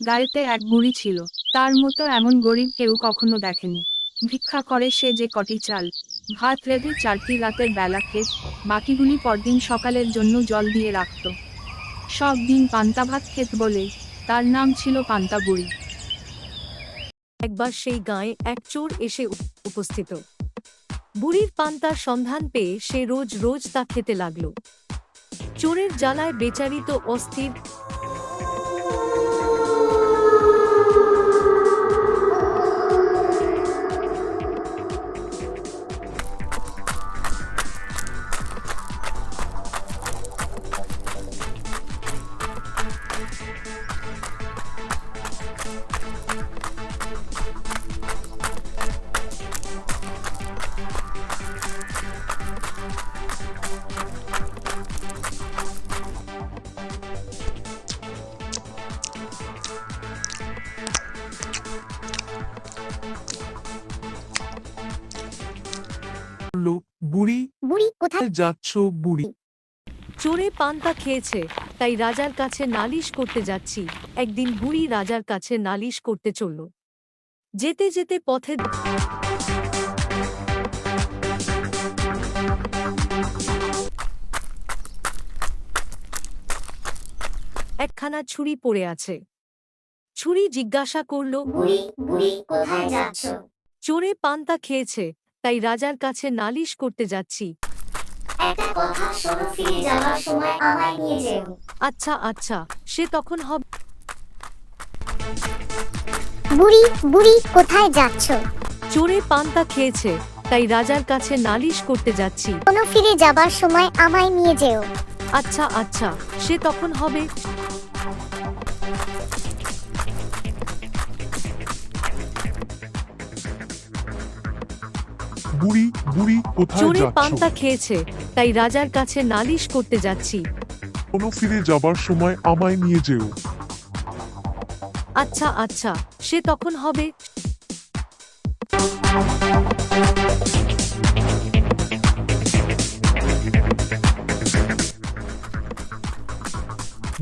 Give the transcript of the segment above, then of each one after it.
গায়েতে এক বুড়ি ছিল। তার মতো এমন গরিব কেউ কখনো দেখেনি। ভিক্ষা করে সে যে কটি চাল ভাত রেঁধে 4টি রাতের বেলা খেত, বাকিগুলি পরদিন সকালের জন্য জল দিয়ে রাখত। সব দিন পান্তা ভাত খেত বলে তার নাম ছিল পান্তা বুড়ি। একবার সেই গাঁয়ে এক চোর এসে উপস্থিত। বুড়ির পান্তার সন্ধান পেয়ে সে রোজ রোজ তা খেতে লাগল। চোরের জ্বালায় বেচারি তো অস্থির। বলল, বুড়ি বুড়ি কোথায় যাচ্ছ বুড়ি? চোরে পান্তা খেয়েছে, তাই রাজার কাছে নালিশ করতে যাচ্ছি। একদিন বুড়ি রাজার কাছে নালিশ করতে চলল। যেতে যেতে পথে একখানা ছুরি পড়ে আছে। ছুরি জিজ্ঞাসা করল, বুড়ি বুড়ি কোথায় যাচ্ছ? চোরে পান্তা খেয়েছে, তাই রাজার কাছে নালিশ করতে যাচ্ছি। একটা কথা শোনো, ফিরে যাওয়ার সময় আমায় নিয়ে যেও। আচ্ছা আচ্ছা, সে তখন হবে। বুড়ি বুড়ি কোথায় যাচ্ছ? চোরে পান্তা খেয়েছে, তাই রাজার কাছে নালিশ করতে যাচ্ছি। কোনো ফিরে যাবার সময় আমায় নিয়ে যেও। আচ্ছা আচ্ছা, সে তখন হবে। বুড়ি বুড়ি কোথায় চোরে যাচ্ছ? পান্তা খেয়েছে, তাই রাজার কাছে নালিশ করতে যাচ্ছি। কোনো ফিরে যাবার সময় আমায় নিয়ে যেও। আচ্ছা আচ্ছা, সে তখন হবে।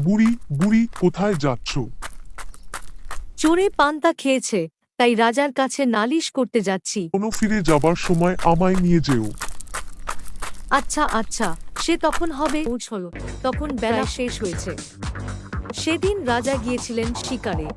বুড়ি বুড়ি কোথায় যাচ্ছ? চোরে পান্তা খেয়েছে, তাই রাজার কাছে নালিশ করতে যাচ্ছি। কোনো ফিরে যাবার সময় আমায় নিয়ে যেও। আচ্ছা আচ্ছা, সে তখন হবে। পৌঁছল, তখন বেলা শেষ হয়েছে। সেদিন রাজা গিয়েছিলেন শিকারে।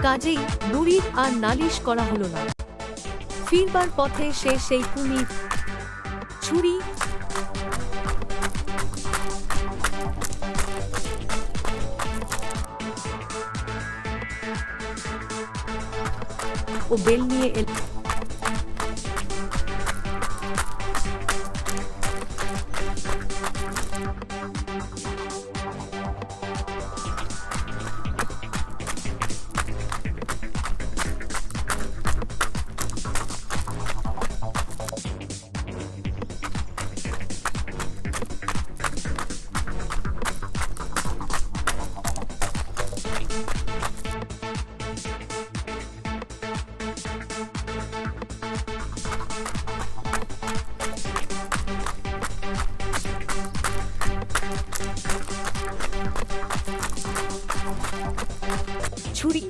কাজেই বুড়ির আর নালিশ করা হলো না। ফিরবার পথে সে সেই কুমির, ছুরি ও বেল নিয়ে এল। ছুরি,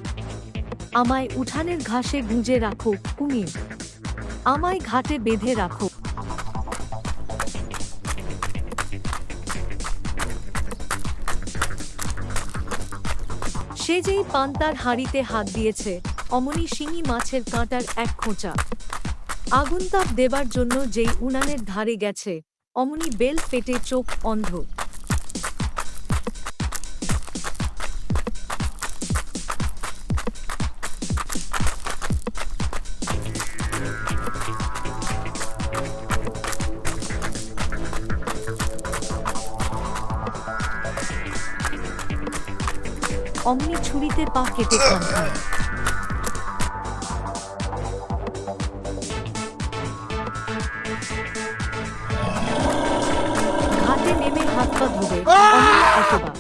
আমায় উঠানের ঘাসে গুঁজে রাখো। কুমির, আমায় ঘাটে বেঁধে রাখো। সে যেই পান্তার হাঁড়িতে হাত দিয়েছে, অমনি শিঙি মাছের কাঁটার এক খোঁচা। আগুন তাপ দেবার জন্য যেই উনানের ধারে গেছে, অমনি বেল ফেটে চোখ অন্ধ। অমনি ছুরিতে পা কেটে খান খায়। ঘাটে নেমে হাত পা ধোবে অমনি একবার